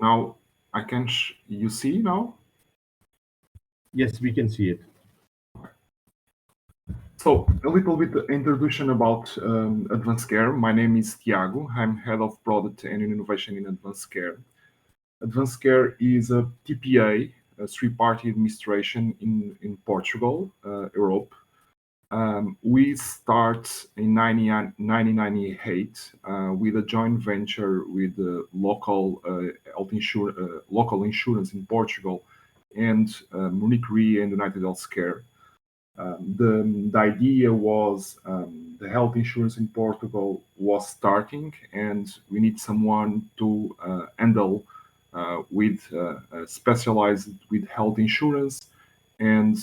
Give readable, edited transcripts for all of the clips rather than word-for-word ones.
Now I can, you see now? Yes, we can see it. So a little bit introduction about AdvanceCare. My name is Tiago. I'm head of product and innovation in AdvanceCare. AdvanceCare is a TPA, a three-party administration in Portugal, Europe. We start in 1998 with a joint venture with the local local insurance in Portugal and Munich Re and United Healthcare. The idea was the health insurance in Portugal was starting, and we need someone to handle with specialized with health insurance and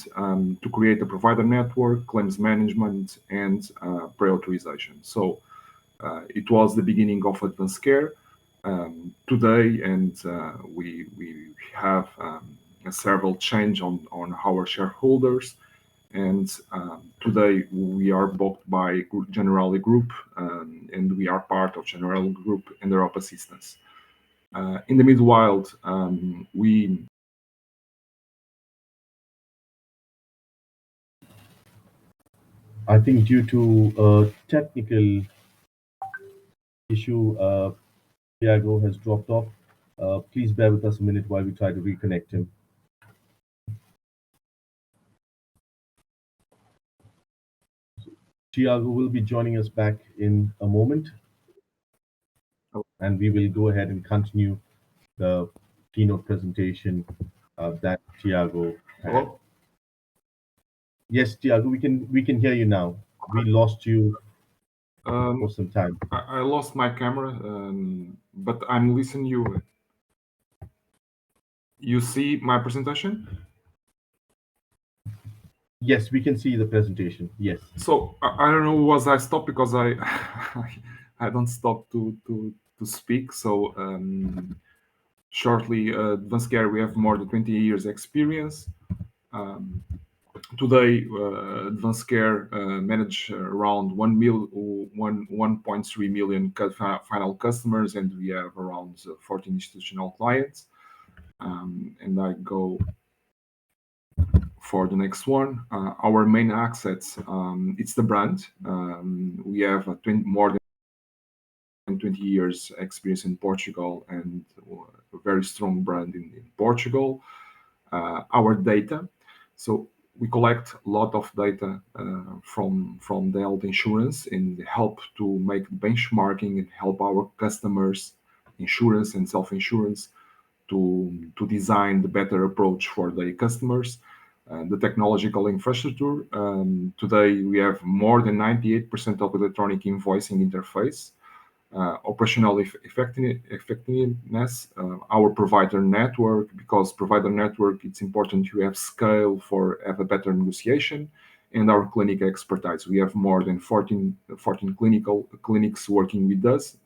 to create a provider network, claims management, and pre-authorization. So it was the beginning of AdvanceCare today, and we have several change on our shareholders. And today we are backed by Generali Group, and we are part of Generali Group and Europe Assistance. In the meanwhile, we I think due to a technical issue, Tiago has dropped off. Please bear with us a minute while we try to reconnect him. Tiago will be joining us back in a moment, and we will go ahead and continue the keynote presentation that Tiago had. Hello? Yes, Tiago, we can hear you now. We lost you for some time. I lost my camera, but I'm listening you. You see my presentation? Yes, we can see the presentation. Yes. So I don't know, was I stopped because I I don't stop to speak. So shortly, AdvanceCare, we have more than 20 years experience. Today, AdvanceCare manage around 1.3 million final customers, and we have around 14 institutional clients. And I go for the next one. Our main assets, it's the brand. We have more than 20 years experience in Portugal and a very strong brand in Portugal. Our data. So we collect a lot of data from the health insurance and help to make benchmarking and help our customers, insurance and self-insurance, to design the better approach for their customers. The technological infrastructure. Today, we have more than 98% of electronic invoicing interface. Operational effectiveness, our provider network, because provider network, it's important to have scale for have a better negotiation, and our clinic expertise. We have more than 14 clinical clinics working with us,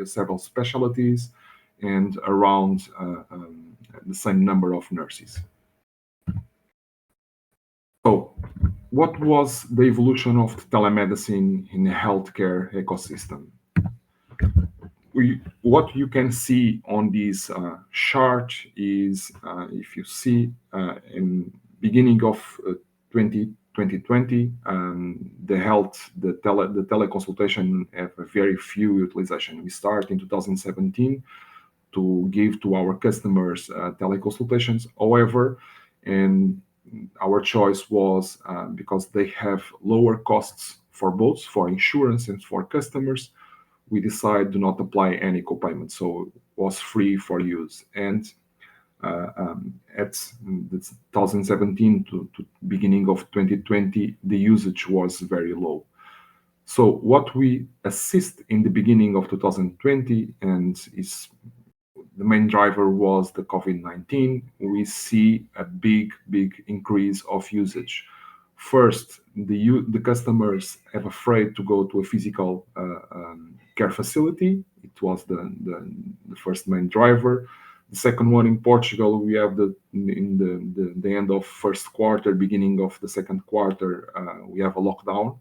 several specialties, and around the same number of nurses. So, what was the evolution of telemedicine in the healthcare ecosystem? What you can see on this chart is, if you see in beginning of 2020, the teleconsultation have a very few utilization. We start in 2017 to give to our customers teleconsultations. However, and our choice was because they have lower costs for both for insurance and for customers, we decided to not apply any copayment, so it was free for use. And at 2017 to beginning of 2020, the usage was very low. So what we assist in the beginning of 2020, and is the main driver was the COVID-19, we see a big increase of usage. First, the customers are afraid to go to a physical care facility. It was the first main driver. The second one in Portugal, we have in the end of first quarter, beginning of the second quarter, we have a lockdown.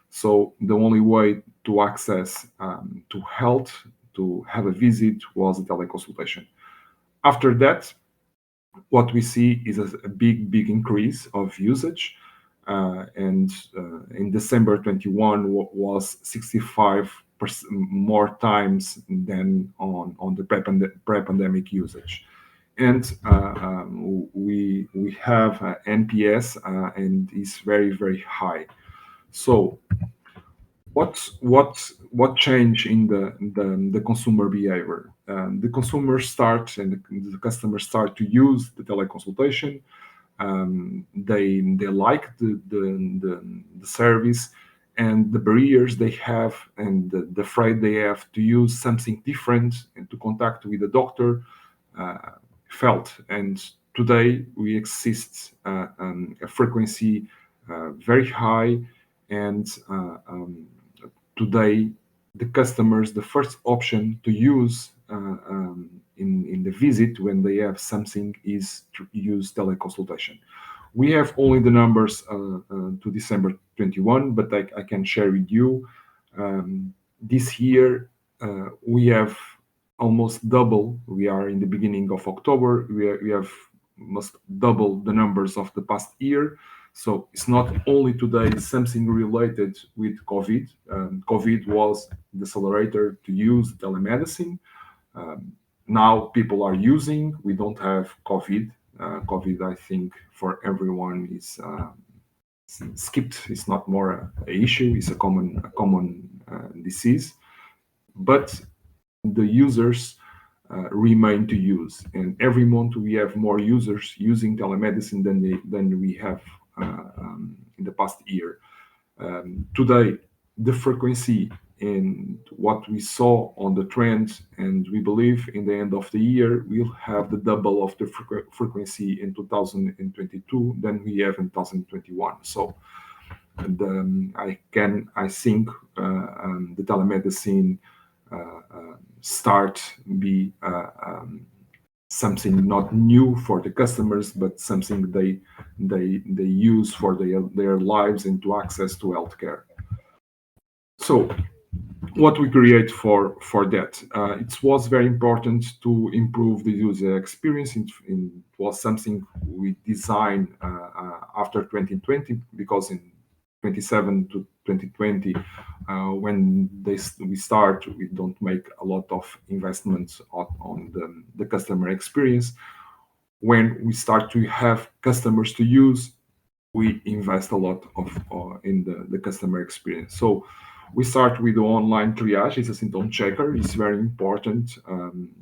So the only way to access to health, to have a visit, was a teleconsultation. After that, what we see is a big increase of usage. And in December 21 was 65% more times than on the pre-pandemic usage. And we have NPS, and it's very high. So what changed in the consumer behavior? The consumers start and the customers start to use the teleconsultation. They like the service, and the barriers they have and the afraid they have to use something different and to contact with a doctor uh, felt. And today we exist a frequency very high, and today the customers the first option to use in the visit when they have something is to use teleconsultation. We have only the numbers to December 21, but I can share with you. This year, we have almost double. We are in the beginning of October. We have almost double the numbers of the past year. So it's not only today something related with COVID. COVID was the accelerator to use telemedicine. Um, Now people are using. We don't have COVID. COVID, I think, for everyone is skipped. It's not more a issue. It's a common disease, but the users remain to use. And every month we have more users using telemedicine than we have in the past year. Today, the frequency and what we saw on the trend, and we believe in the end of the year we'll have the double of the frequency in 2022 than we have in 2021. So I think the telemedicine start be something not new for the customers, but something they use for their lives and to access to healthcare. So what we create for that, it was very important to improve the user experience. It was something we designed after 2020, because in 27 to 2020, when we start, we don't make a lot of investments on the customer experience. When we start to have customers to use, we invest a lot in the customer experience. So we start with the online triage. It's a symptom checker. It's very important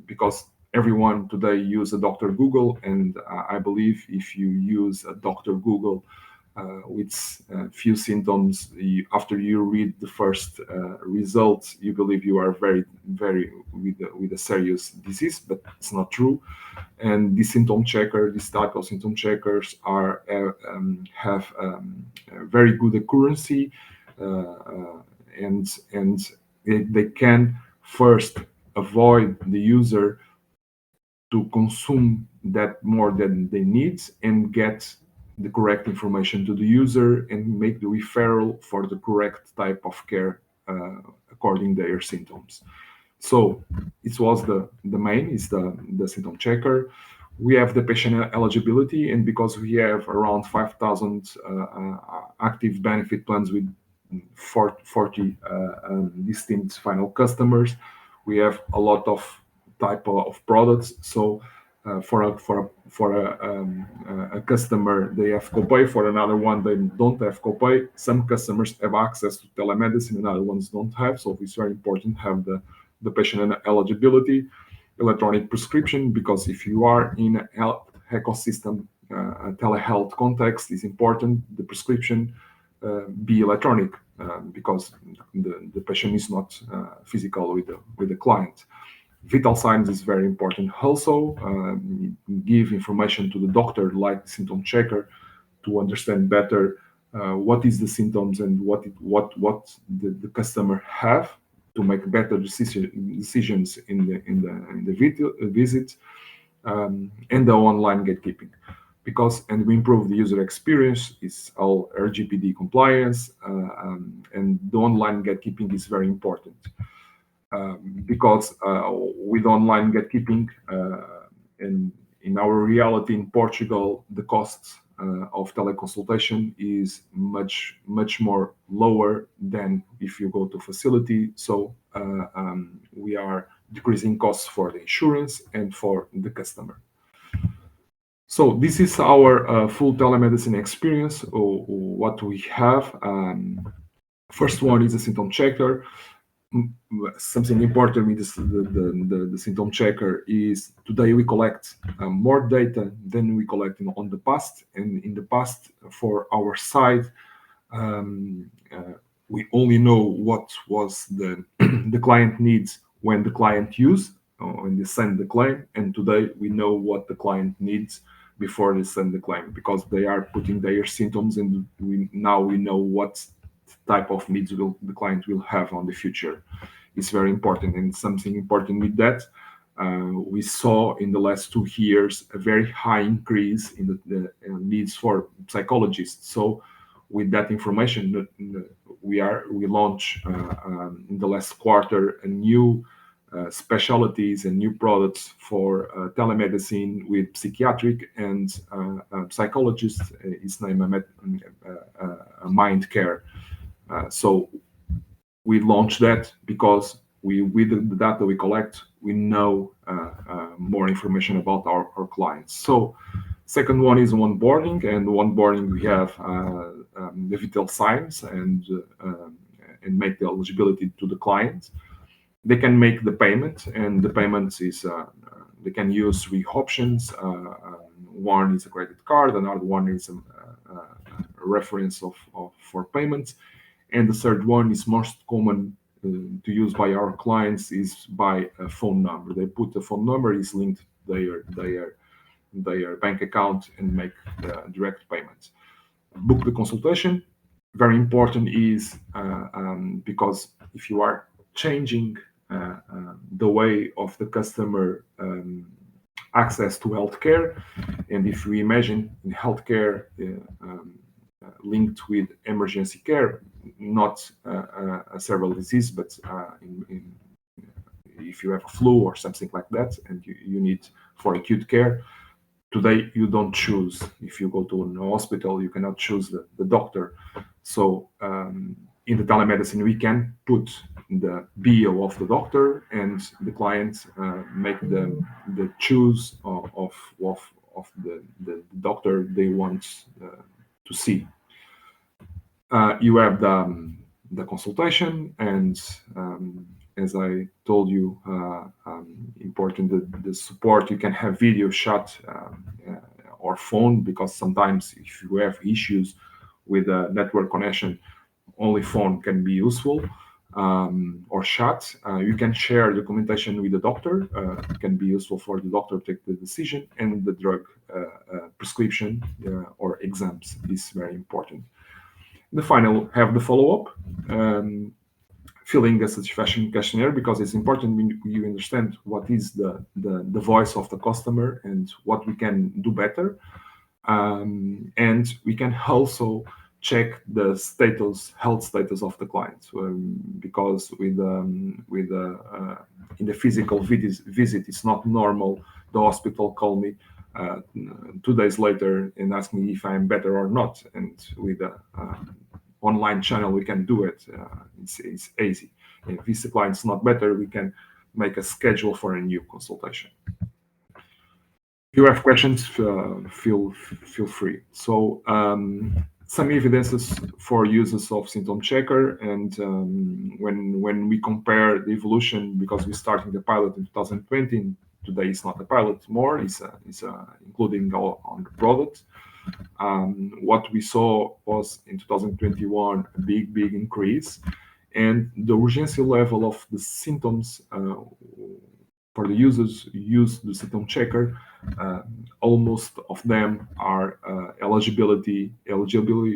because everyone today use a Dr. Google, and I believe if you use a Dr. Google with few symptoms, after you read the first results, you believe you are very with a serious disease, but it's not true. And this symptom checker, this type of symptom checkers have a very good accuracy, and they can first avoid the user to consume that more than they need, and get the correct information to the user and make the referral for the correct type of care according to their symptoms. So it was the main is the symptom checker. We have the patient eligibility, and because we have around 5,000 active benefit plans with 40 distinct final customers, we have a lot of type of products. So for a customer, they have copay. For another one, they don't have copay. Some customers have access to telemedicine, and other ones don't have. So it's very important to have the patient eligibility, electronic prescription, because if you are in a health ecosystem, a telehealth context is important. The prescription be electronic, because the patient is not physical with the client. Vital signs is very important. Also, give information to the doctor, like the symptom checker, to understand better what is the symptoms and what the customer have, to make better decisions in the visit, and the online gatekeeping. And we improve the user experience, is all RGPD compliance, and the online gatekeeping is very important. Because with online gatekeeping, and in our reality in Portugal, the cost of teleconsultation is much more lower than if you go to facility. So we are decreasing costs for the insurance and for the customer. So this is our full telemedicine experience. What we have. First one is a symptom checker. Something important with the symptom checker is today we collect more data than we collect on the past. And in the past, for our side, we only know what was the the client needs when the client used when they send the claim. And today we know what the client needs before they send the claim, because they are putting their symptoms, and we know what type of needs the client will have on the future. It's very important. And something important with that, we saw in the last 2 years a very high increase in the needs for psychologists. So with that information, we launched in the last quarter a new specialties and new products for telemedicine with psychiatric and psychologists. It's named a mind care. So we launched that because with the data we collect, we know more information about our clients. So second one is onboarding, and onboarding we have the vital signs and make the eligibility to the client. They can make the payment, and the payment is they can use 3 options. One is a credit card, another one is a reference for payments, and the third one is most common to use by our clients is by a phone number. They put the phone number is linked to their bank account and make direct payments. Book the consultation. Very important is because if you are changing the way of the customer access to healthcare, and if we imagine in healthcare linked with emergency care, not a several disease, but if you have a flu or something like that, and you need for acute care, today you don't choose. If you go to an hospital, you cannot choose the doctor. So in the telemedicine, we can put the bio of the doctor, and the client make the choose of the doctor they want to see. You have the consultation, and as I told you, important the support. You can have video chat or phone, because sometimes if you have issues with a network connection, only phone can be useful, or chat. You can share documentation with the doctor. It can be useful for the doctor to take the decision, and the drug prescription or exams is very important. The final have the follow-up, filling a satisfaction questionnaire, because it's important when you understand what is the voice of the customer and what we can do better. And we can also check the health status of the client, because in the physical visit, it's not normal. The hospital call me 2 days later and ask me if I'm better or not, and with the online channel we can do it. It's easy. If this client's not better, we can make a schedule for a new consultation. If you have questions, feel free. So some evidences for uses of Symptom Checker, and when we compare the evolution, because we started the pilot in 2020, today it's not a pilot more, it's including all on the product. What we saw was in 2021 a big increase, and the urgency level of the symptoms for the users use the symptom checker. Almost of them are eligibility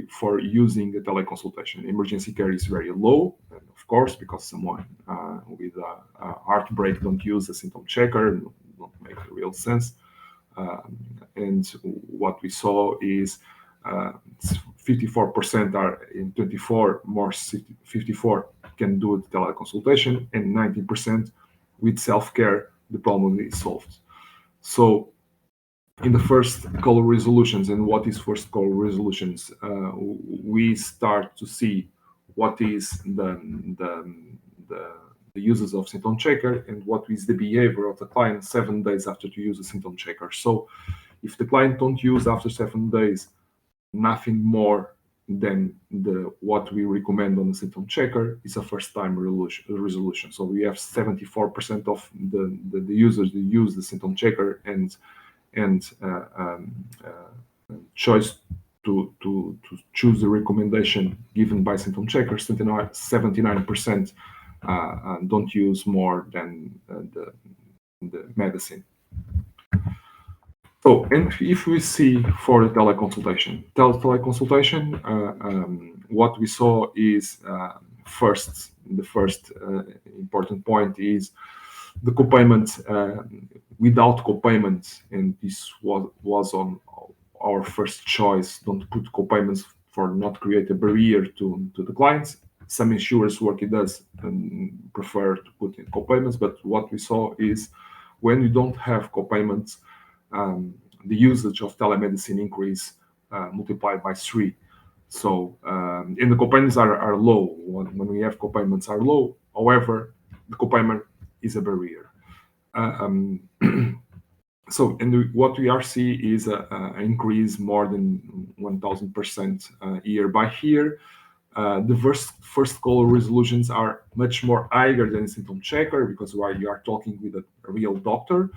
for using a teleconsultation. Emergency care is very low, of course, because someone with a heartbreak don't use a symptom checker, don't make real sense. And what we saw is 54% are in 24, more 54 can do the teleconsultation, and 90% with self-care, the problem is solved. So in the first call resolutions. And what is first call resolutions? We start to see what is the uses of Symptom Checker and what is the behavior of the client 7 days after to use a Symptom Checker. So if the client don't use after 7 days nothing more than what we recommend on the Symptom Checker, is a first time resolution. So we have 74% of the users that use the Symptom Checker and choice to choose the recommendation given by Symptom Checker. 79% don't use more than the medicine. So, and if we see for the teleconsultation, what we saw is the first important point is the copayment. Without copayment, and this was on our first choice, don't put copayments for not create a barrier to the clients. Some insurers work it does and prefer to put in copayments, but what we saw is when you don't have copayments, the usage of telemedicine increase multiplied by 3. So, and the copayments are low. When we have copayments are low, however, the copayment is a barrier. So, and what we are seeing is an increase more than 1,000% year by year. The first call resolutions are much more higher than Symptom Checker because while you are talking with a real doctor,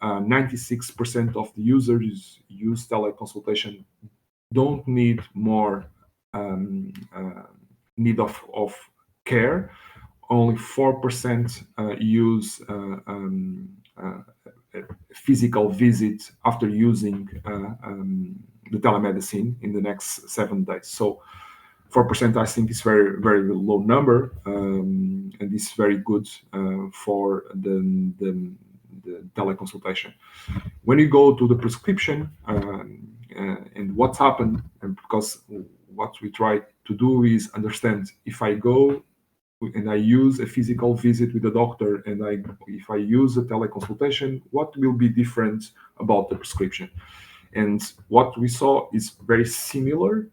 96% of the users use teleconsultation don't need more need of care. Only 4% use physical visit after using the telemedicine in the next 7 days. So 4% I think is very, very low number, and is very good for the teleconsultation. When you go to the prescription and what's happened, and because what we try to do is understand if I go and I use a physical visit with a doctor and if I use a teleconsultation, what will be different about the prescription? And what we saw is very similar,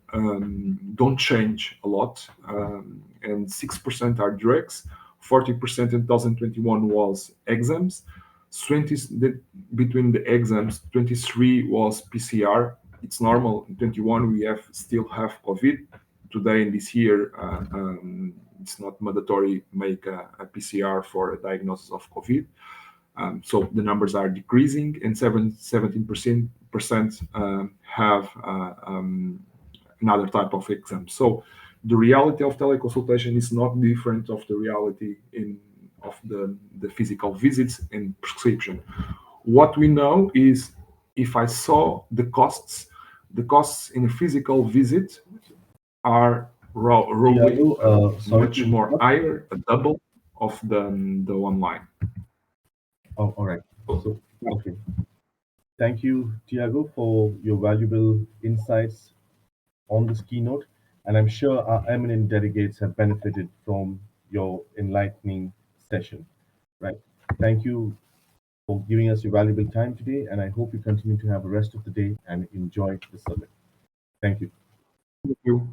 don't change a lot, and 6% are drugs, 40% in 2021 was exams, 20 between the exams, 23 was PCR. It's normal. In 21 we still have COVID. Today in this year, it's not mandatory make a PCR for a diagnosis of COVID. So the numbers are decreasing, and 17% have another type of exam. So the reality of teleconsultation is not different of the reality of the physical visits and prescription. What we know is if I saw the costs in a physical visit are roughly much more higher, a double of the online. Oh, all right. So, okay. Thank you, Tiago, for your valuable insights on this keynote. And I'm sure our eminent delegates have benefited from your enlightening session. Right. Thank you for giving us your valuable time today. And I hope you continue to have the rest of the day and enjoy the summit. Thank you. Thank you.